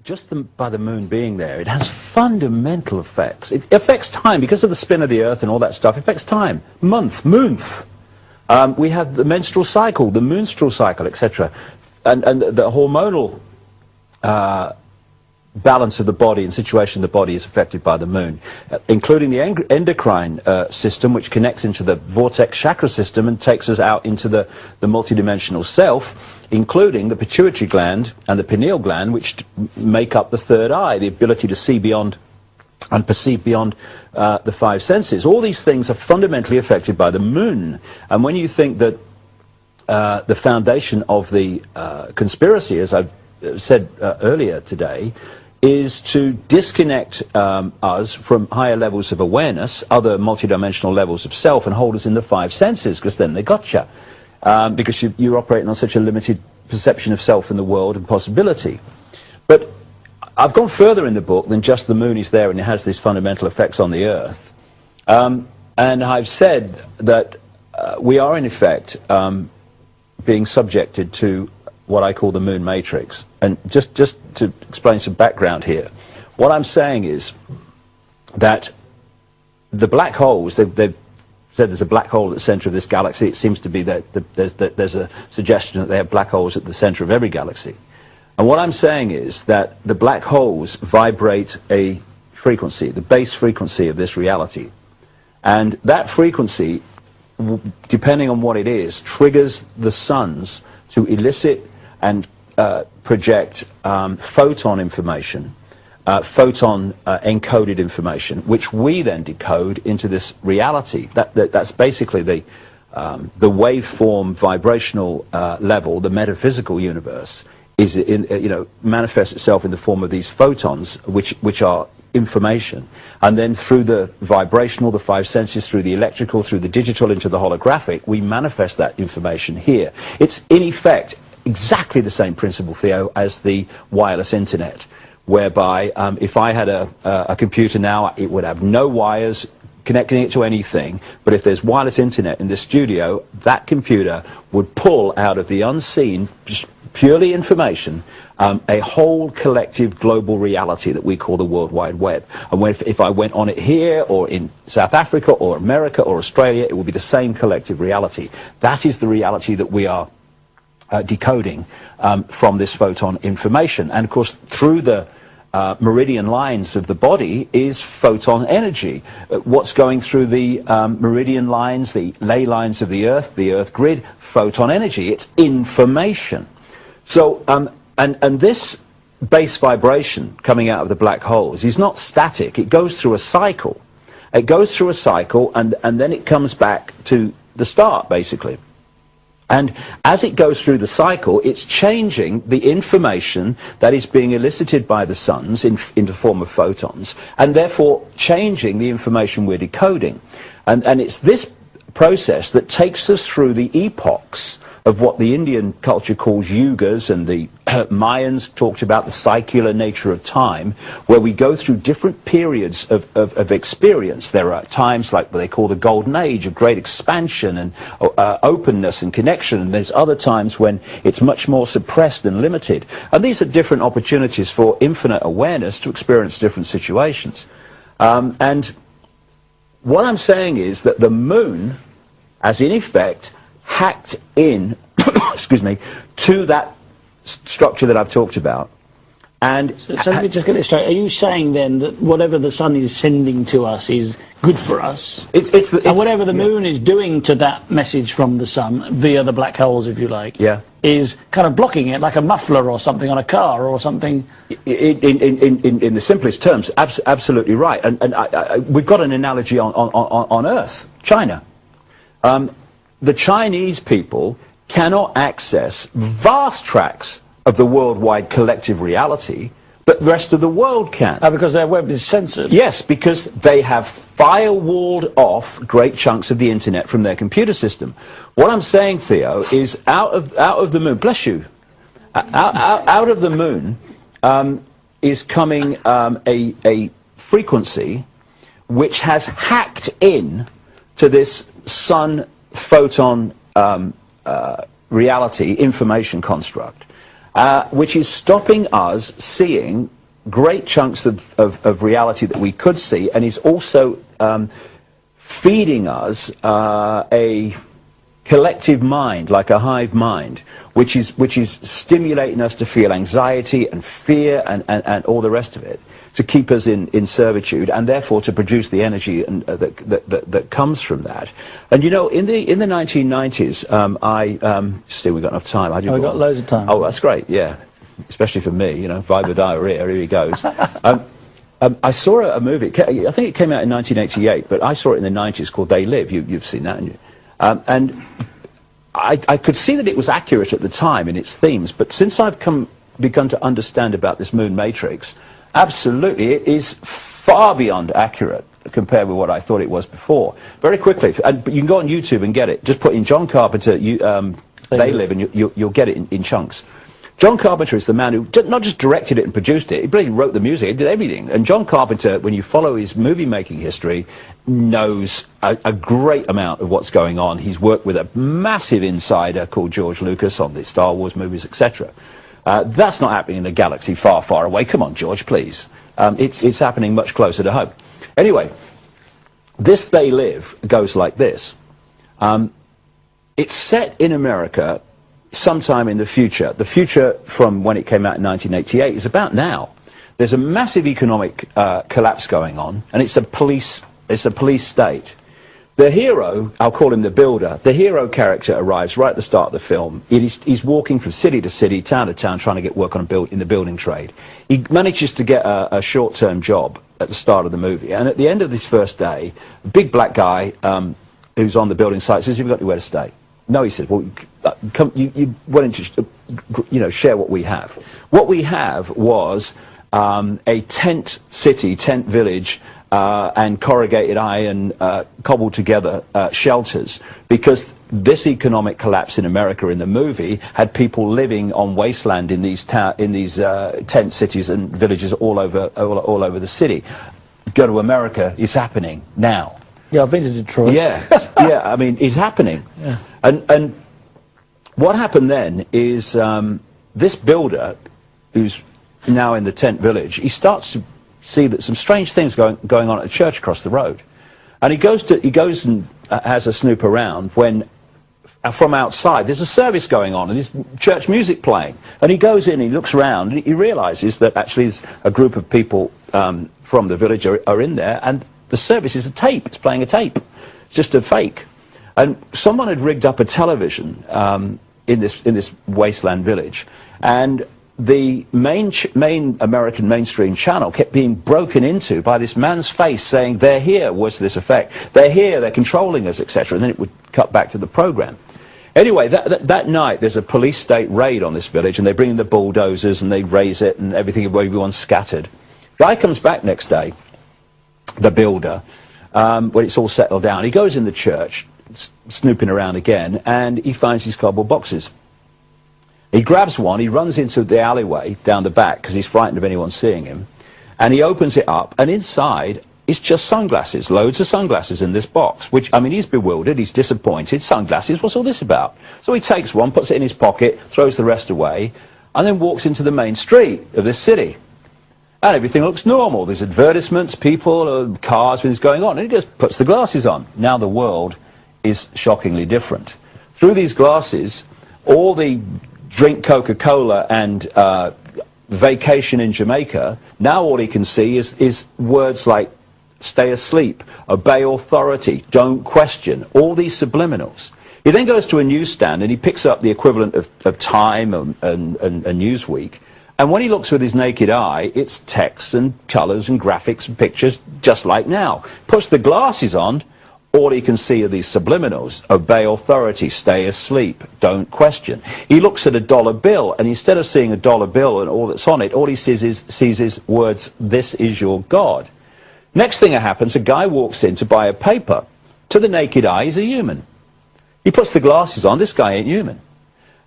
just by the moon being there, it has fundamental effects. It affects time because of the spin of the Earth and all that stuff. It affects time, month. We have the menstrual cycle, the moonstrual cycle, etc. And the hormonal balance of the body and situation of the body is affected by the moon, including the endocrine system, which connects into the vortex chakra system and takes us out into the multidimensional self, including the pituitary gland and the pineal gland, which make up the third eye, the ability to see beyond and perceive beyond the five senses. All these things are fundamentally affected by the moon. And when you think that the foundation of the conspiracy, as I've said earlier today, is to disconnect us from higher levels of awareness, other multidimensional levels of self, and hold us in the five senses, because then they gotcha. Because you're operating on such a limited perception of self in the world and possibility. But I've gone further in the book than just the moon is there and it has these fundamental effects on the Earth. And I've said that we are, in effect, being subjected to what I call the moon matrix. And just to explain some background here, what I'm saying is that the black holes, they've said there's a black hole at the center of this galaxy. It seems to be that there's a suggestion that they have black holes at the center of every galaxy. And what I'm saying is that the black holes vibrate a frequency, the base frequency of this reality. And that frequency, depending on what it is, triggers the suns to elicit and project photon information, photon encoded information, which we then decode into this reality. That's basically the waveform vibrational level, the metaphysical universe, is manifests itself in the form of these photons, which are information, and then through the vibrational, the five senses, through the electrical, through the digital, into the holographic, we manifest that information here. It's in effect exactly the same principle, Theo, as the wireless internet, whereby if I had a computer now, it would have no wires connecting it to anything, but if there's wireless internet in the studio, that computer would pull out of the unseen, just purely information, a whole collective global reality that we call the World Wide Web. And if I went on it here, or in South Africa, or America, or Australia, it would be the same collective reality. That is the reality that we are decoding from this photon information. And of course, through the meridian lines of the body is photon energy. What's going through the meridian lines, the ley lines of the Earth grid? Photon energy. It's information. So, and this base vibration coming out of the black holes is not static. It goes through a cycle. It goes through a cycle, and then it comes back to the start, basically. And as it goes through the cycle, it's changing the information that is being elicited by the suns in the form of photons, and therefore changing the information we're decoding. And it's this process that takes us through the epochs of what the Indian culture calls yugas, and the Mayans talked about the circular nature of time, where we go through different periods of experience. There are times like what they call the golden age of great expansion and openness and connection, and there's other times when it's much more suppressed and limited. And these are different opportunities for infinite awareness to experience different situations. And what I'm saying is that the moon, as in effect, hacked in, excuse me, to that structure that I've talked about. And so let me just get this straight. Are you saying then that whatever the sun is sending to us is good for us? And whatever the moon is doing to that message from the sun, via the black holes, if you like, is kind of blocking it, like a muffler or something on a car or something? In the simplest terms, absolutely right. And we've got an analogy on Earth, China. The Chinese people cannot access vast tracts of the worldwide collective reality, but the rest of the world can. Because their web is censored? Yes, because they have firewalled off great chunks of the internet from their computer system. What I'm saying, Theo, is out of the moon, bless you, out of the moon is coming a frequency which has hacked in to this sun photon reality information construct. which is stopping us seeing great chunks of reality that we could see, and is also feeding us a collective mind, like a hive mind, which is stimulating us to feel anxiety and fear and all the rest of it, to keep us in servitude, and therefore to produce the energy that comes from that. And you know, in the 1990s, see, we've got enough time. We've got loads of time. Oh, that's great. Yeah, especially for me. You know, Viva Diarrhea. Here he goes. I saw a movie. I think it came out in 1988, but I saw it in the 90s called They Live. You've seen that, haven't you? And I could see that it was accurate at the time in its themes, but since I've begun to understand about this moon matrix, absolutely, it is far beyond accurate compared with what I thought it was before. Very quickly, but you can go on YouTube and get it. Just put in John Carpenter, They Live, and you'll get it in chunks. John Carpenter is the man who not just directed it and produced it, he really wrote the music, he did everything. And John Carpenter, when you follow his movie-making history, knows a great amount of what's going on. He's worked with a massive insider called George Lucas on the Star Wars movies, etc. That's not happening in a galaxy far, far away. Come on, George, please. It's happening much closer to home. Anyway, this They Live goes like this. It's set in America sometime in the future. The future from when it came out in 1988 is about now. There's a massive economic collapse going on, and it's a police state. The hero, I'll call him the builder, the hero character arrives right at the start of the film. He's walking from city to city, town to town, trying to get work on in the building trade. He manages to get a short-term job at the start of the movie, and at the end of this first day, a big black guy who's on the building site says, "Have you got anywhere to stay?" No, he said, "Well, come, you why don't you share what we have?" What we have was a tent city, tent village, and corrugated iron cobbled together shelters, because this economic collapse in America in the movie had people living on wasteland in these tent cities and villages all over the city. Go to America, it's happening now. Yeah, I've been to Detroit. Yeah, yeah. I mean, it's happening. Yeah. And what happened then is this builder, who's now in the tent village, he starts to see that some strange things going on at a church across the road, and he goes and has a snoop around when from outside there's a service going on and there's church music playing, and he goes in, he looks around, and he realizes that actually a group of people from the village are in there, and the service is a tape. It's playing a tape. It's just a fake. And someone had rigged up a television in this wasteland village, and the main American mainstream channel kept being broken into by this man's face saying, "They're here," was to this effect. "They're here, they're controlling us," etc. And then it would cut back to the program. Anyway, that night there's a police state raid on this village, and they bring in the bulldozers and they raise it and everyone's scattered. Guy comes back next day, the builder, when it's all settled down. He goes in the church, snooping around again, and he finds these cardboard boxes. He grabs one, he runs into the alleyway down the back because he's frightened of anyone seeing him, and he opens it up, and inside is just sunglasses, loads of sunglasses in this box, which, I mean, he's bewildered, he's disappointed. Sunglasses, what's all this about? So he takes one, puts it in his pocket, throws the rest away, and then walks into the main street of this city. And everything looks normal. There's advertisements, people, cars, things going on, and he just puts the glasses on. Now the world is shockingly different. Through these glasses, all the drink Coca-Cola and vacation in Jamaica, now all he can see is words like stay asleep, obey authority, don't question, all these subliminals. He then goes to a newsstand and he picks up the equivalent of Time and Newsweek, and when he looks with his naked eye, it's text and colours and graphics and pictures just like now. Puts the glasses on, all he can see are these subliminals: obey authority, stay asleep, don't question. He looks at a dollar bill, and instead of seeing a dollar bill and all that's on it, all he sees is words, "This is your God." Next thing that happens, a guy walks in to buy a paper. To the naked eye, he's a human. He puts the glasses on, this guy ain't human.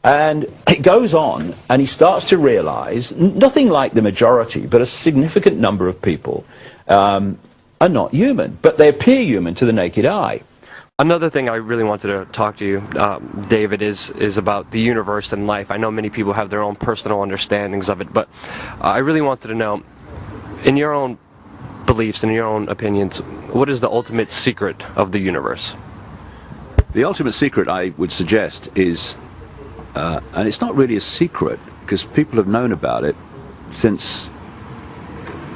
And it goes on, and he starts to realize, nothing like the majority, but a significant number of people are not human, but they appear human to the naked eye. Another thing I really wanted to talk to you, David, is about the universe and life. I know many people have their own personal understandings of it, but I really wanted to know, in your own beliefs, in your own opinions, what is the ultimate secret of the universe? The ultimate secret, I would suggest, is, and it's not really a secret, because people have known about it since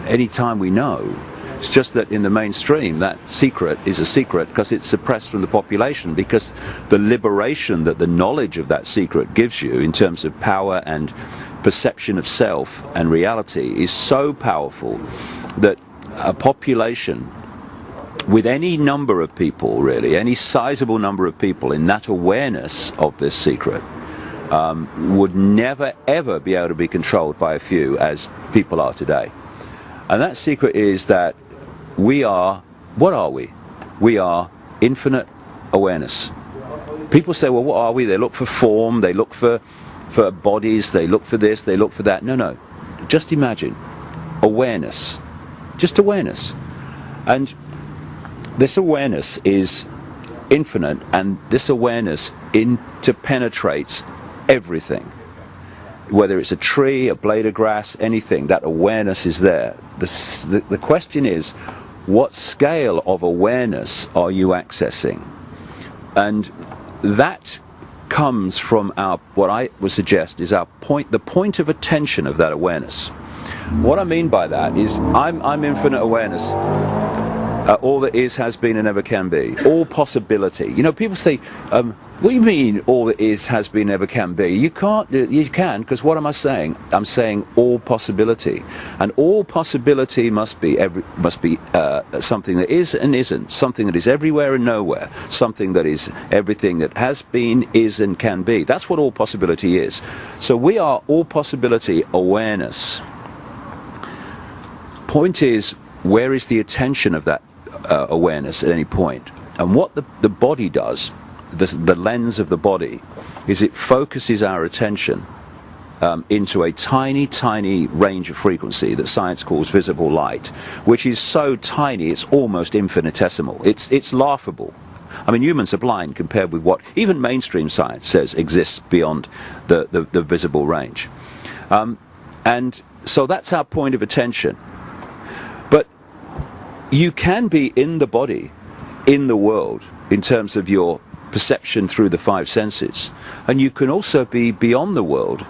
any time we know. It's just that in the mainstream, that secret is a secret because it's suppressed from the population, because the liberation that the knowledge of that secret gives you in terms of power and perception of self and reality is so powerful that a population with any number of people, really, any sizable number of people in that awareness of this secret would never ever be able to be controlled by a few as people are today. And that secret is that we are, what are we? We are infinite awareness. People say, well, what are we? They look for form, they look for bodies, they look for this, they look for that. No, no. Just imagine awareness. Just awareness. And this awareness is infinite, and this awareness interpenetrates everything. Whether it's a tree, a blade of grass, anything, that awareness is there. The question is, what scale of awareness are you accessing? And that comes from our, what I would suggest is our point, the point of attention of that awareness. What I mean by that is, I'm infinite awareness. All that is, has been, and ever can be. All possibility. You know, people say, what do you mean all that is, has been, ever can be? You can't, you can, because what am I saying? I'm saying all possibility. And all possibility must be something that is and isn't, something that is everywhere and nowhere, something that is everything that has been, is, and can be. That's what all possibility is. So we are all possibility awareness. Point is, where is the attention of that awareness at any point? And what the body does, the lens of the body, is it focuses our attention into a tiny, tiny range of frequency that science calls visible light, which is so tiny it's almost infinitesimal. It's laughable. I mean, humans are blind compared with what even mainstream science says exists beyond the visible range. And so that's our point of attention. But you can be in the body, in the world, in terms of your perception through the five senses, and you can also be beyond the world,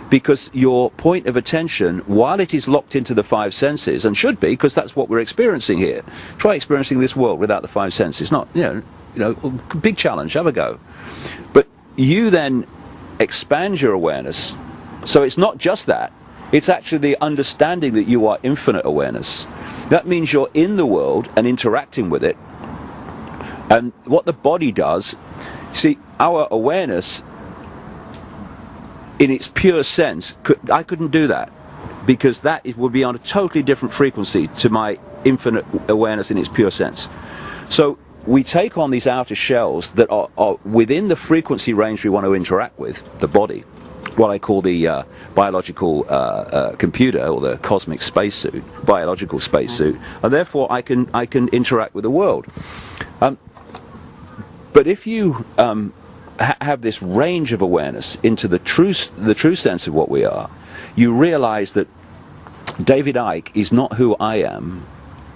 because your point of attention, while it is locked into the five senses, and should be, because that's what we're experiencing here. Try experiencing this world without the five senses. Not, you know, big challenge. Have a go. But you then expand your awareness, so it's not just that. It's actually the understanding that you are infinite awareness. That means you're in the world and interacting with it. And what the body does, see, our awareness, in its pure sense, I couldn't do that, because that would be on a totally different frequency to my infinite awareness in its pure sense. So we take on these outer shells that are within the frequency range we want to interact with, the body, what I call the biological computer, or the cosmic spacesuit, biological spacesuit, and therefore I can interact with the world. But if you have this range of awareness into the true sense of what we are, you realize that David Icke is not who I am,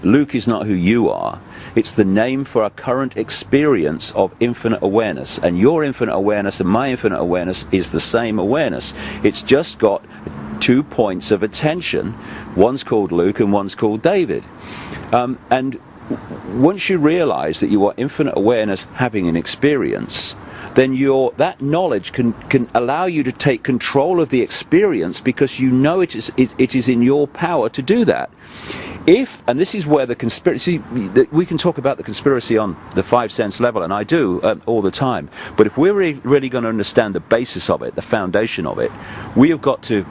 Luke is not who you are. It's the name for a current experience of infinite awareness, and your infinite awareness and my infinite awareness is the same awareness. It's just got 2 points of attention. One's called Luke and one's called David. And once you realize that you are infinite awareness having an experience, then that knowledge can allow you to take control of the experience, because you know it is in your power to do that. And this is where the conspiracy, we can talk about the conspiracy on the five sense level, and I do all the time, but if we're really going to understand the basis of it, the foundation of it, we have got to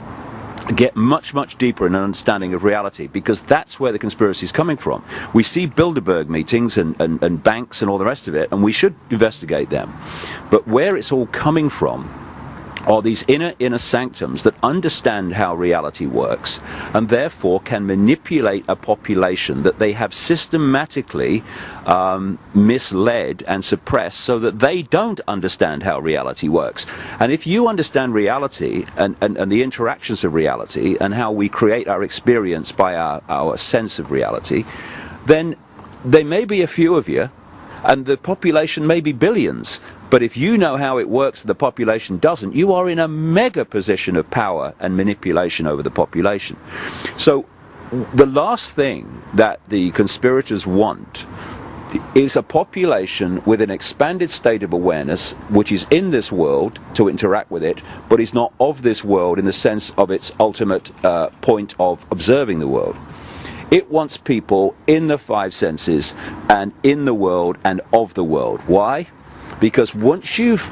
get much, much deeper in an understanding of reality, because that's where the conspiracy is coming from. We see Bilderberg meetings and banks and all the rest of it, and we should investigate them. But where it's all coming from are these inner sanctums that understand how reality works and therefore can manipulate a population that they have systematically misled and suppressed so that they don't understand how reality works. And if you understand reality and the interactions of reality and how we create our experience by our sense of reality, then there may be a few of you and the population may be billions. But if you know how it works and the population doesn't, you are in a mega position of power and manipulation over the population. So the last thing that the conspirators want is a population with an expanded state of awareness which is in this world to interact with it, but is not of this world in the sense of its ultimate point of observing the world. It wants people in the five senses and in the world and of the world. Why? Because once you've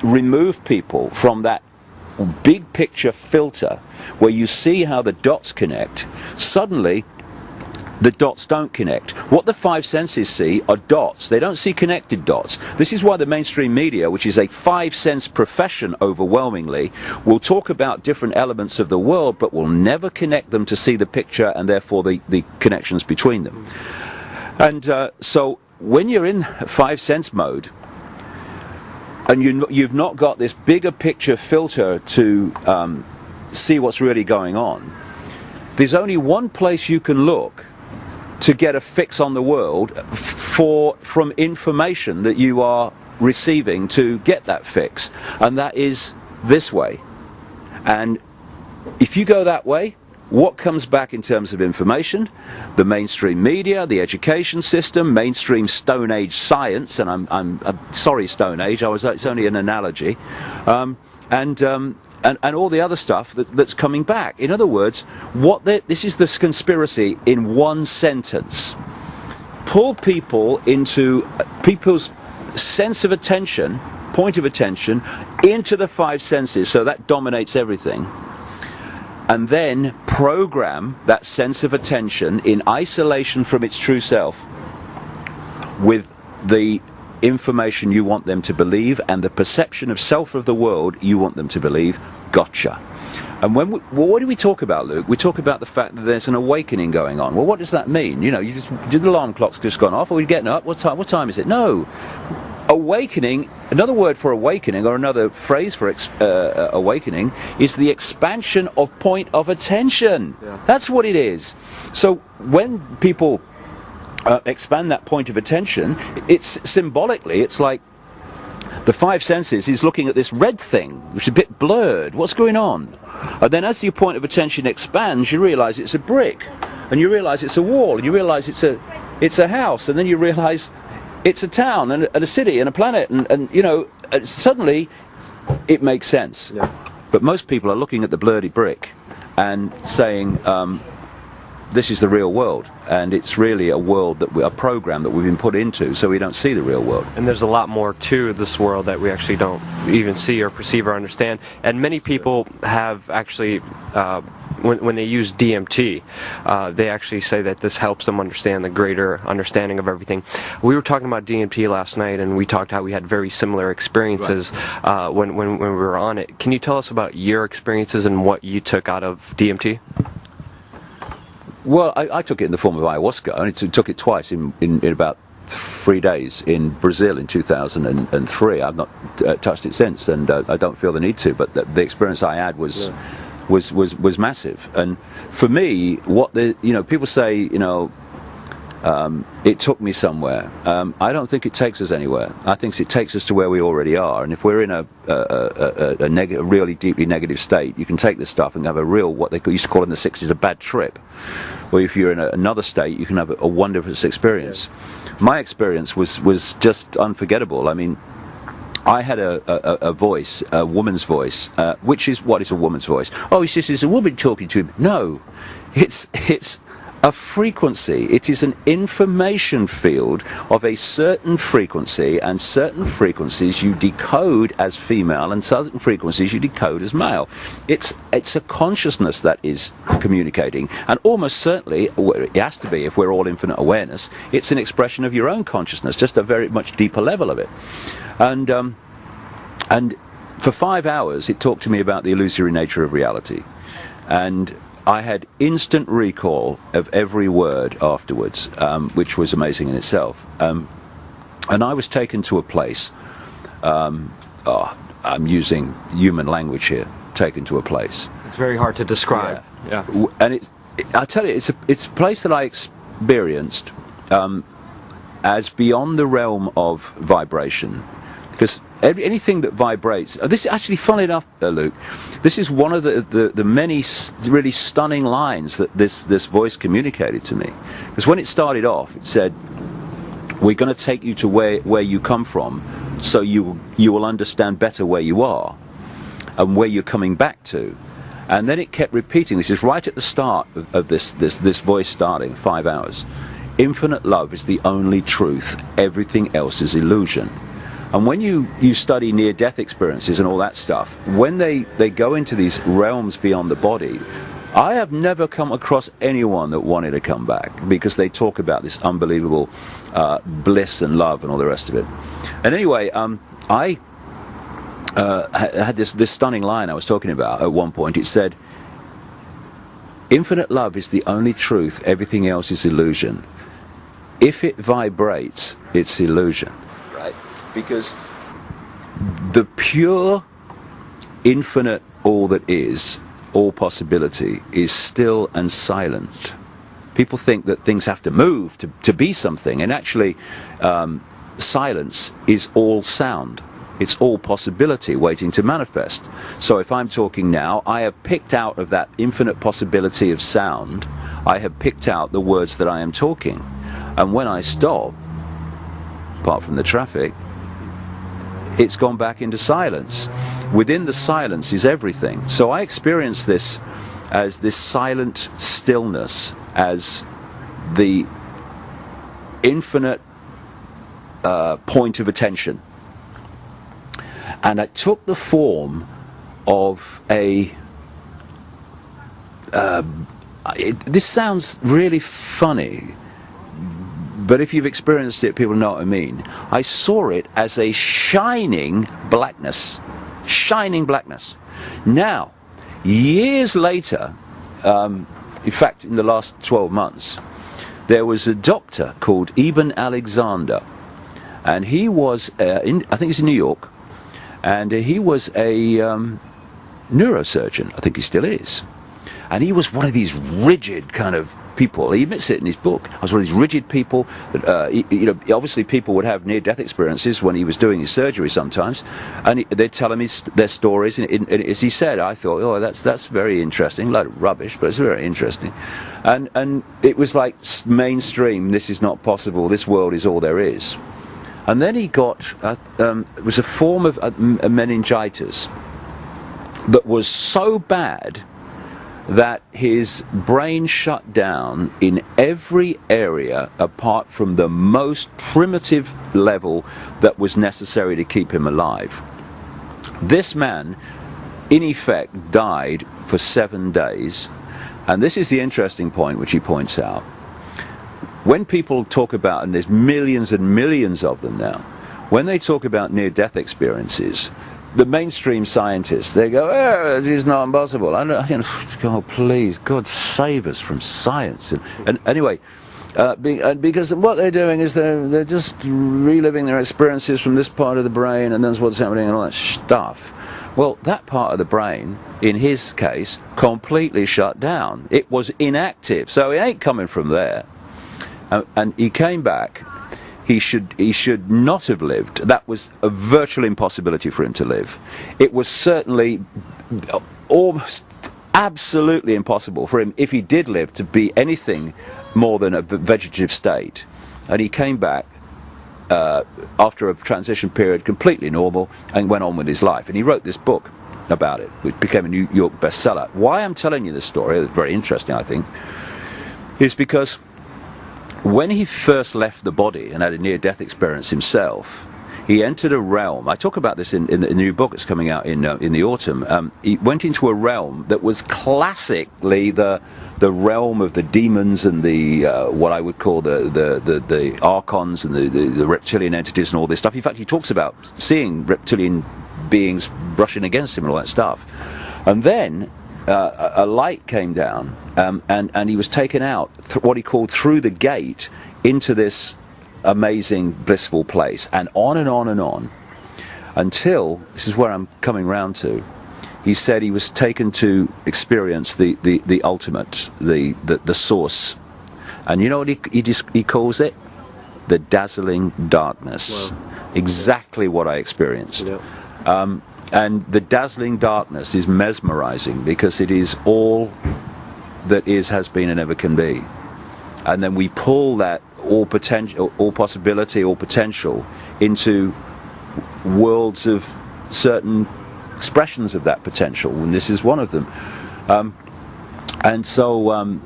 removed people from that big picture filter where you see how the dots connect, suddenly the dots don't connect. What the five senses see are dots. They don't see connected dots. This is why the mainstream media, which is a five-sense profession overwhelmingly, will talk about different elements of the world but will never connect them to see the picture and therefore the connections between them. And so when you're in five-sense mode, and you've not got this bigger picture filter to see what's really going on, there's only one place you can look to get a fix on the world from information that you are receiving to get that fix, and that is this way. And if you go that way, what comes back in terms of information? The mainstream media, the education system, mainstream Stone Age science, and I'm sorry, Stone Age, it's only an analogy, and all the other stuff that's coming back. In other words, this is this conspiracy in one sentence. Pull people into people's sense of attention, point of attention, into the five senses, so that dominates everything. And then program that sense of attention in isolation from its true self with the information you want them to believe and the perception of self of the world you want them to believe. Gotcha. And what do we talk about, Luke? We talk about the fact that there's an awakening going on. Well, what does that mean? You know, the alarm clock's just gone off. Are we getting up? What time is it? No. Awakening, another word for awakening, or another phrase for awakening, is the expansion of point of attention. Yeah. That's what it is. So when people expand that point of attention, it's symbolically, it's like the five senses is looking at this red thing, which is a bit blurred. What's going on? And then as your point of attention expands, you realize it's a brick, and you realize it's a wall, and you realize it's a house, and then you realize it's a town and a city and a planet, and you know, suddenly it makes sense. Yeah. But most people are looking at the blurry brick and saying, this is the real world, and it's really a program that we've been put into, so we don't see the real world. And there's a lot more to this world that we actually don't even see or perceive or understand. And many people have actually, when they use DMT, they actually say that this helps them understand the greater understanding of everything. We were talking about DMT last night, and we talked how we had very similar experiences when we were on it. Can you tell us about your experiences and what you took out of DMT? Well, I took it in the form of ayahuasca. I only took it twice in about 3 days in Brazil in 2003. I've not touched it since, and I don't feel the need to. But the experience I had was massive. And for me, people say, it took me somewhere. I don't think it takes us anywhere. I think it takes us to where we already are. And if we're in a really deeply negative state, you can take this stuff and have a real, what they used to call in the 60s, a bad trip. Or if you're in another state, you can have a wonderful experience. Yeah. My experience was just unforgettable. I mean, I had a voice, a woman's voice, what is a woman's voice? Oh, it's a woman talking to him. No, it's a frequency. It is an information field of a certain frequency, and certain frequencies you decode as female and certain frequencies you decode as male. It's a consciousness that is communicating, and almost certainly it has to be, if we're all infinite awareness, it's an expression of your own consciousness, just a very much deeper level of it. And for 5 hours, it talked to me about the illusory nature of reality. And I had instant recall of every word afterwards, which was amazing in itself. And I was taken to a place, I'm using human language here, taken to a place. It's very hard to describe. Yeah. And I tell you, it's a place that I experienced as beyond the realm of vibration. Because anything that vibrates, this is actually, funny enough, Luke, this is one of the many really stunning lines that this voice communicated to me. Because when it started off, it said, we're going to take you to where you come from, so you will understand better where you are and where you're coming back to. And then it kept repeating, this is right at the start of this voice starting, 5 hours. Infinite love is the only truth, everything else is illusion. And when you study near-death experiences and all that stuff, when they go into these realms beyond the body, I have never come across anyone that wanted to come back, because they talk about this unbelievable bliss and love and all the rest of it. And anyway, I had this stunning line I was talking about at one point. It said, infinite love is the only truth, everything else is illusion. If it vibrates, it's illusion. Right? Because the pure, infinite all that is, all possibility, is still and silent. People think that things have to move to be something, and actually silence is all sound. It's all possibility waiting to manifest. So if I'm talking now, I have picked out of that infinite possibility of sound, I have picked out the words that I am talking. And when I stop, apart from the traffic, it's gone back into silence. Within the silence is everything. So I experience this as this silent stillness, as the infinite point of attention. And it took the form of a... this sounds really funny, but if you've experienced it, people know what I mean. I saw it as a shining blackness. Shining blackness. Now, years later, in fact, in the last 12 months, there was a doctor called Ibn Alexander, and he was, I think it's in New York, and he was a neurosurgeon. I think he still is. And he was one of these rigid kind of people. He admits it in his book. I was one of these rigid people that, obviously people would have near-death experiences when he was doing his surgery sometimes, and they'd tell him their stories. And as he said, I thought, oh, that's very interesting. A lot of rubbish, but it's very interesting. And it was like mainstream. This is not possible. This world is all there is. And then he got it was a form of meningitis that was so bad that his brain shut down in every area apart from the most primitive level that was necessary to keep him alive. This man, in effect, died for 7 days. And this is the interesting point which he points out. When people talk about, and there's millions and millions of them now, when they talk about near-death experiences, the mainstream scientists, they go, oh, it is not impossible. Oh, please, God save us from science. And anyway, because what they're doing is they're just reliving their experiences from this part of the brain, and that's what's happening and all that stuff. Well, that part of the brain, in his case, completely shut down. It was inactive, so it ain't coming from there. And he came back. He should not have lived. That was a virtual impossibility for him to live. It was certainly almost absolutely impossible for him, if he did live, to be anything more than a vegetative state. And he came back after a transition period completely normal and went on with his life. And he wrote this book about it, which became a New York bestseller. Why I'm telling you this story, it's very interesting, I think, is because when he first left the body and had a near-death experience himself, he entered a realm. I talk about this in the new book that's coming out in the autumn. He went into a realm that was classically the realm of the demons and the what I would call the archons and the reptilian entities and all this stuff. In fact, he talks about seeing reptilian beings brushing against him and all that stuff. And then a light came down, and he was taken out, what he called through the gate, into this amazing, blissful place, and on and on and on, until, this is where I'm coming round to, he said he was taken to experience the ultimate, the source. And you know what he calls it? The dazzling darkness. Wow. Exactly what I experienced. Yeah. And the dazzling darkness is mesmerizing, because it is all that is, has been, and ever can be. And then we pull that all potential, all possibility, all potential into worlds of certain expressions of that potential, and this is one of them. And so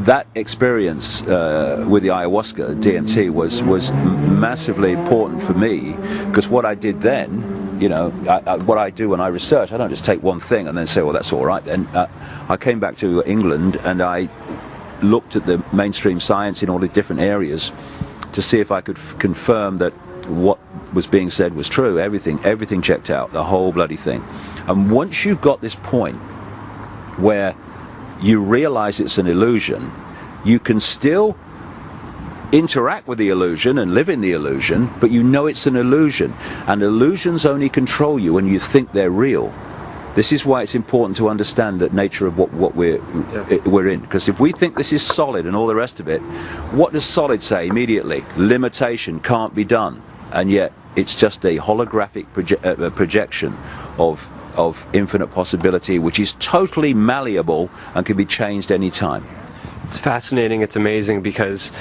that experience with the ayahuasca, DMT, was massively important for me, because what I did then, you know, what I do when I research, I don't just take one thing and then say, well, that's all right. And I came back to England, and I looked at the mainstream science in all the different areas to see if I could confirm that what was being said was true. Everything checked out, the whole bloody thing. And once you've got this point where you realize it's an illusion, you can still interact with the illusion and live in the illusion, but you know it's an illusion, and illusions only control you when you think they're real. This is why it's important to understand the nature of what we're in, because if we think this is solid and all the rest of it, what does solid say immediately? Limitation, can't be done. And yet it's just a holographic projection of infinite possibility, which is totally malleable and can be changed any time. It's fascinating, it's amazing, because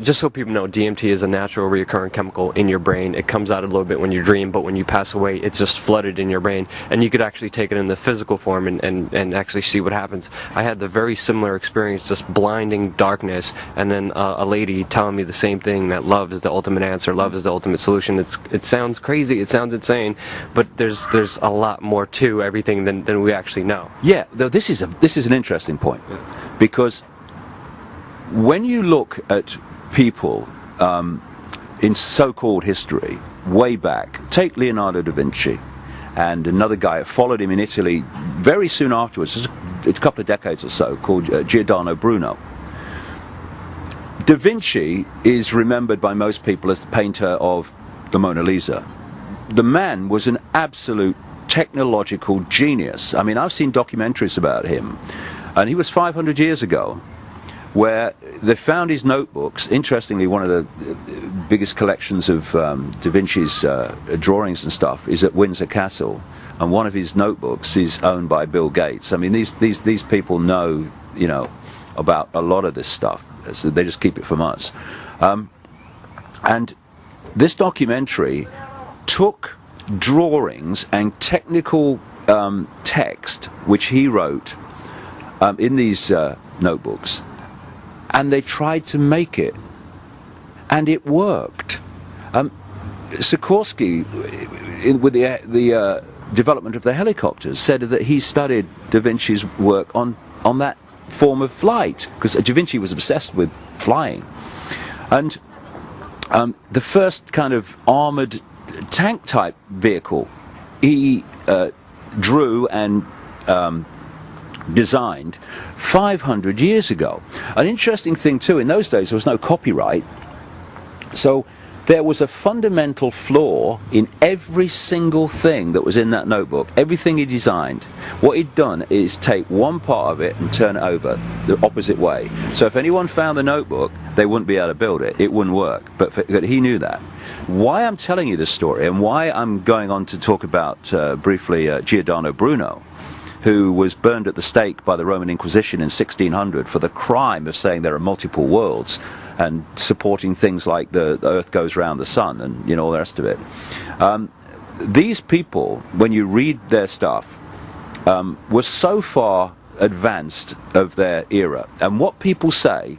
just so people know, DMT is a natural recurrent chemical in your brain. It comes out a little bit when you dream, but when you pass away, it's just flooded in your brain, and you could actually take it in the physical form and actually see what happens. I had the very similar experience, just blinding darkness, and then a lady telling me the same thing, that love is the ultimate answer, love is the ultimate solution. It sounds crazy, it sounds insane, but there's a lot more to everything than we actually know. Yeah, though this is an interesting point, because when you look at people in so-called history, way back, take Leonardo da Vinci, and another guy followed him in Italy very soon afterwards, a couple of decades or so, called Giordano Bruno. Da Vinci is remembered by most people as the painter of the Mona Lisa. The man was an absolute technological genius. I mean, I've seen documentaries about him, and he was 500 years ago, where they found his notebooks. Interestingly, one of the biggest collections of Da Vinci's drawings and stuff is at Windsor Castle, and one of his notebooks is owned by Bill Gates. I mean, these people know, you know, about a lot of this stuff, so they just keep it from us. And this documentary took drawings and technical text which he wrote in these notebooks, and they tried to make it, and it worked. Sikorsky, with the development of the helicopters, said that he studied Da Vinci's work on that form of flight, because Da Vinci was obsessed with flying. And the first kind of armored tank type vehicle he drew and designed 500 years ago. An interesting thing too, in those days there was no copyright, so there was a fundamental flaw in every single thing that was in that notebook. Everything he designed, what he'd done is take one part of it and turn it over the opposite way. So if anyone found the notebook, they wouldn't be able to build it. It wouldn't work. But he knew that. Why I'm telling you this story, and why I'm going on to talk about briefly Giordano Bruno, who was burned at the stake by the Roman Inquisition in 1600 for the crime of saying there are multiple worlds and supporting things like the earth goes round the sun and, you know, all the rest of it. These people, when you read their stuff, were so far advanced of their era. And what people say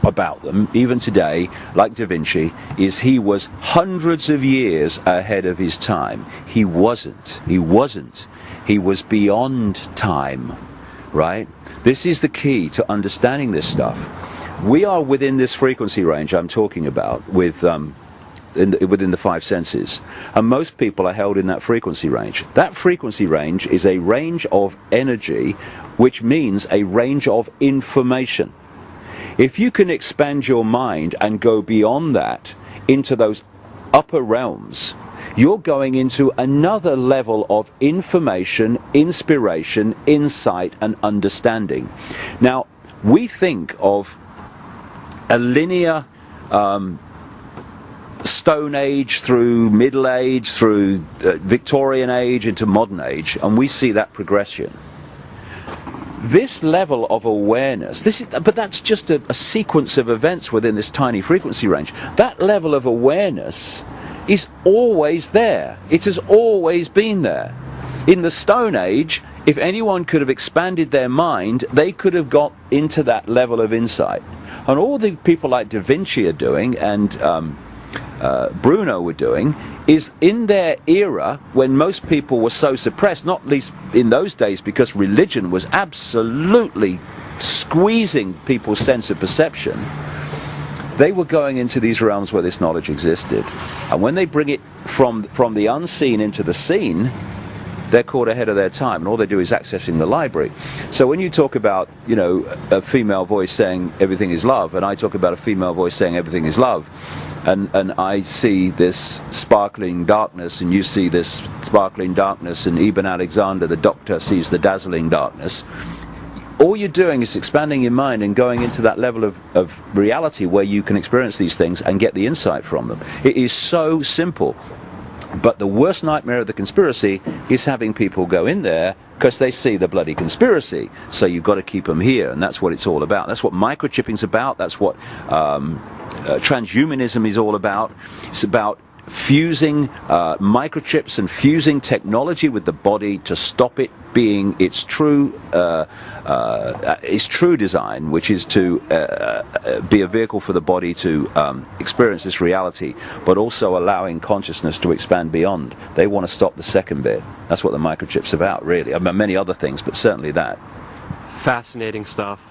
about them, even today, like Da Vinci, is he was hundreds of years ahead of his time. He wasn't. He wasn't. He was beyond time, right? This is the key to understanding this stuff. We are within this frequency range I'm talking about with within the five senses, and most people are held in that frequency range. That frequency range is a range of energy, which means a range of information. If you can expand your mind and go beyond that into those upper realms, you're going into another level of information, inspiration, insight, and understanding. Now, we think of a linear Stone Age through Middle Age, through Victorian Age into Modern Age, and we see that progression. This level of awareness, but that's just a sequence of events within this tiny frequency range. That level of awareness is always there. It has always been there. In the Stone Age, if anyone could have expanded their mind, they could have got into that level of insight. And all the people like Da Vinci are doing, and Bruno were doing, is in their era, when most people were so suppressed, not least in those days because religion was absolutely squeezing people's sense of perception, they were going into these realms where this knowledge existed. And when they bring it from the unseen into the seen, they're caught ahead of their time, and all they do is accessing the library. So when you talk about, you know, a female voice saying everything is love, and I talk about a female voice saying everything is love, and I see this sparkling darkness, and you see this sparkling darkness, and Ibn Alexander, the doctor, sees the dazzling darkness, all you're doing is expanding your mind and going into that level of reality where you can experience these things and get the insight from them. It is so simple. But the worst nightmare of the conspiracy is having people go in there because they see the bloody conspiracy. So you've got to keep them here, and that's what it's all about. That's what microchipping's about. That's what transhumanism is all about. It's about fusing microchips and fusing technology with the body to stop it being its true design, which is to be a vehicle for the body to experience this reality, but also allowing consciousness to expand beyond. They want to stop the second bit. That's what the microchip's about, really. I mean, many other things, but certainly that. Fascinating stuff.